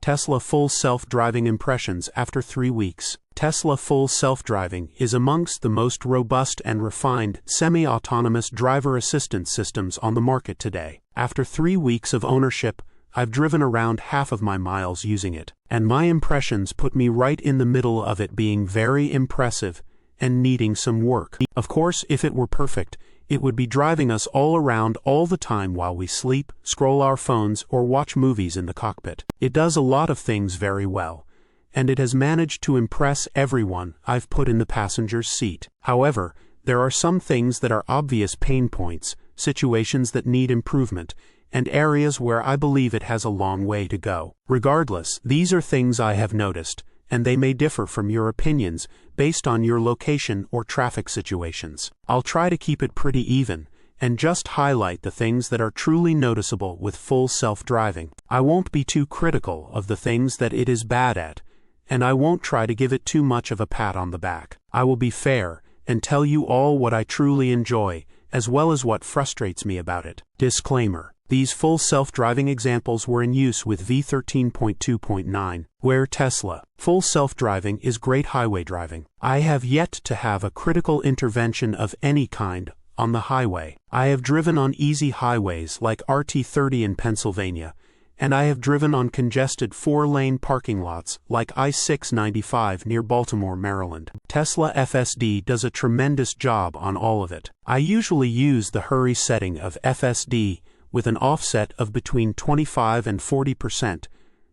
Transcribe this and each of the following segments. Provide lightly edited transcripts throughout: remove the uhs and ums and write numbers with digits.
Tesla full self-driving impressions after 3 weeks. Tesla full self-driving is amongst the most robust and refined semi-autonomous driver assistance systems on the market today. After 3 weeks of ownership, I've driven around half of my miles using it, and my impressions put me right in the middle of it being very impressive and needing some work. Of course, if it were perfect, it would be driving us all around all the time while we sleep, scroll our phones, or watch movies in the cockpit. It does a lot of things very well, and it has managed to impress everyone I've put in the passenger's seat. However, there are some things that are obvious pain points, situations that need improvement, and areas where I believe it has a long way to go. Regardless, these are things I have noticed, and they may differ from your opinions based on your location or traffic situations. I'll try to keep it pretty even, and just highlight the things that are truly noticeable with full self-driving. I won't be too critical of the things that it is bad at, and I won't try to give it too much of a pat on the back. I will be fair and tell you all what I truly enjoy, as well as what frustrates me about it. Disclaimer: these full self-driving examples were in use with v13.2.9, where Tesla full self-driving is great highway driving. I have yet to have a critical intervention of any kind on the highway. I have driven on easy highways like RT30 in Pennsylvania, and I have driven on congested 4-lane parking lots like I-695 near Baltimore, Maryland. Tesla FSD does a tremendous job on all of it. I usually use the hurry setting of FSD with an offset of between 25 and 40%,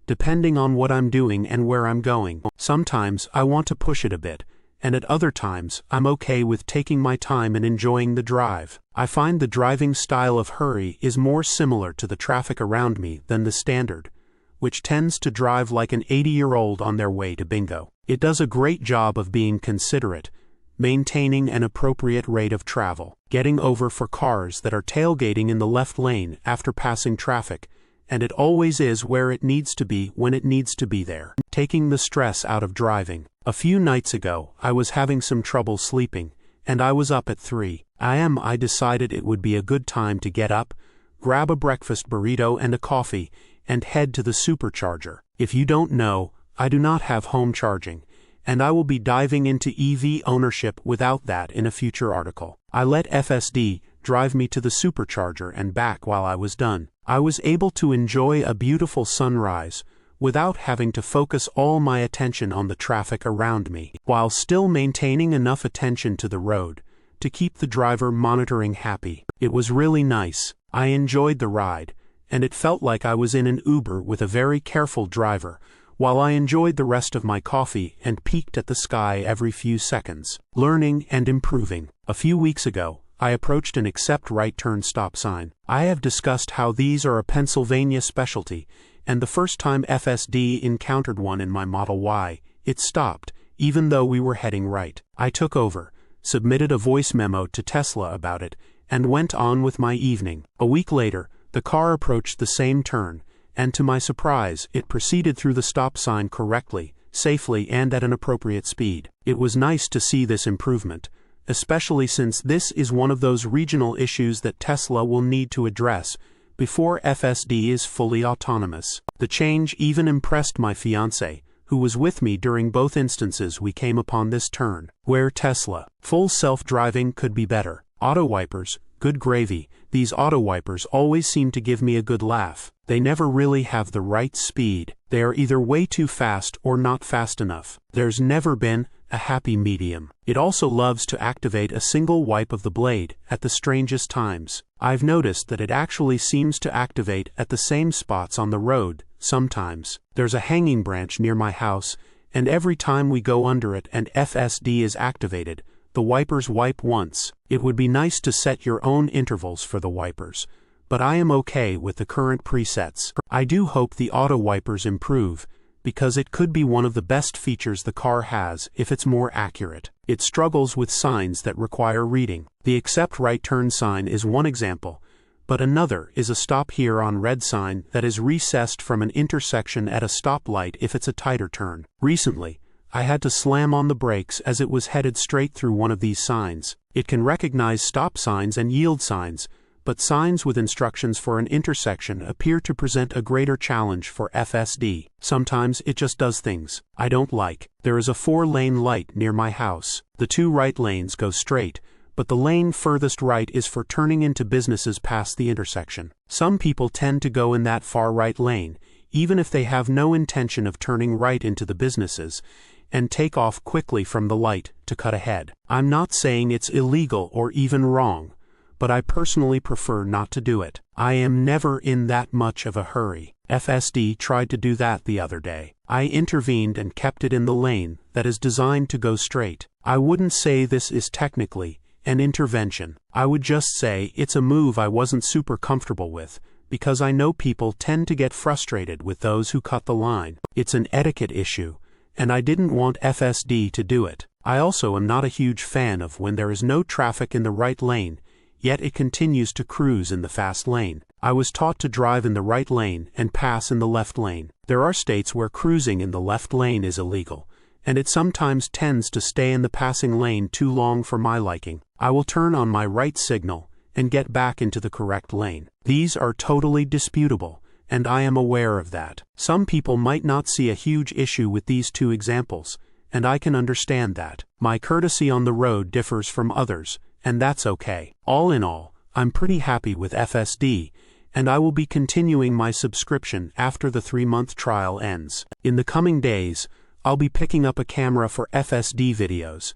depending on what I'm doing and where I'm going. Sometimes I want to push it a bit, and at other times I'm okay with taking my time and enjoying the drive. I find the driving style of hurry is more similar to the traffic around me than the standard, which tends to drive like an 80-year-old on their way to bingo. It does a great job of being considerate, maintaining an appropriate rate of travel, getting over for cars that are tailgating in the left lane after passing traffic, and it always is where it needs to be when it needs to be there. Taking the stress out of driving. A few nights ago, I was having some trouble sleeping, and I was up at 3 a.m. I decided it would be a good time to get up, grab a breakfast burrito and a coffee, and head to the supercharger. If you don't know, I do not have home charging, and I will be diving into EV ownership without that in a future article. I let FSD drive me to the supercharger and back while I was done. I was able to enjoy a beautiful sunrise without having to focus all my attention on the traffic around me, while still maintaining enough attention to the road to keep the driver monitoring happy. It was really nice. I enjoyed the ride, and it felt like I was in an Uber with a very careful driver, while I enjoyed the rest of my coffee and peeked at the sky every few seconds. Learning and improving. A few weeks ago, I approached an accept right turn stop sign. I have discussed how these are a Pennsylvania specialty, and the first time FSD encountered one in my Model Y, it stopped, even though we were heading right. I took over, submitted a voice memo to Tesla about it, and went on with my evening. A week later, the car approached the same turn, and to my surprise, it proceeded through the stop sign correctly, safely, and at an appropriate speed. It was nice to see this improvement, especially since this is one of those regional issues that Tesla will need to address before FSD is fully autonomous. The change even impressed my fiancé, who was with me during both instances we came upon this turn, where Tesla full self-driving could be better. Auto wipers, good gravy. These auto wipers always seem to give me a good laugh. They never really have the right speed. They are either way too fast or not fast enough. There's never been a happy medium. It also loves to activate a single wipe of the blade at the strangest times. I've noticed that it actually seems to activate at the same spots on the road sometimes. There's a hanging branch near my house, and every time we go under it and FSD is activated, the wipers wipe once. It would be nice to set your own intervals for the wipers, but I am okay with the current presets. I do hope the auto wipers improve, because it could be one of the best features the car has if it's more accurate. It struggles with signs that require reading. The accept right turn sign is one example, but another is a stop here on red sign that is recessed from an intersection at a stoplight if it's a tighter turn. Recently, I had to slam on the brakes as it was headed straight through one of these signs. It can recognize stop signs and yield signs, but signs with instructions for an intersection appear to present a greater challenge for FSD. Sometimes it just does things I don't like. There is a 4-lane light near my house. The 2 right lanes go straight, but the lane furthest right is for turning into businesses past the intersection. Some people tend to go in that far right lane, even if they have no intention of turning right into the businesses, and take off quickly from the light to cut ahead. I'm not saying it's illegal or even wrong, but I personally prefer not to do it. I am never in that much of a hurry. FSD tried to do that the other day. I intervened and kept it in the lane that is designed to go straight. I wouldn't say this is technically an intervention. I would just say it's a move I wasn't super comfortable with, because I know people tend to get frustrated with those who cut the line. It's an etiquette issue, and I didn't want FSD to do it. I also am not a huge fan of when there is no traffic in the right lane, yet it continues to cruise in the fast lane. I was taught to drive in the right lane and pass in the left lane. There are states where cruising in the left lane is illegal, and it sometimes tends to stay in the passing lane too long for my liking. I will turn on my right signal and get back into the correct lane. These are totally disputable, and I am aware of that. Some people might not see a huge issue with these 2 examples, and I can understand that. My courtesy on the road differs from others, and that's okay. All in all, I'm pretty happy with FSD, and I will be continuing my subscription after the 3-month trial ends. In the coming days, I'll be picking up a camera for FSD videos,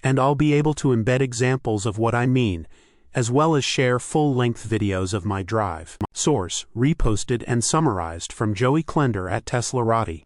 and I'll be able to embed examples of what I mean, as well as share full-length videos of my drive. Source: reposted and summarized from Joey Klender at teslarati.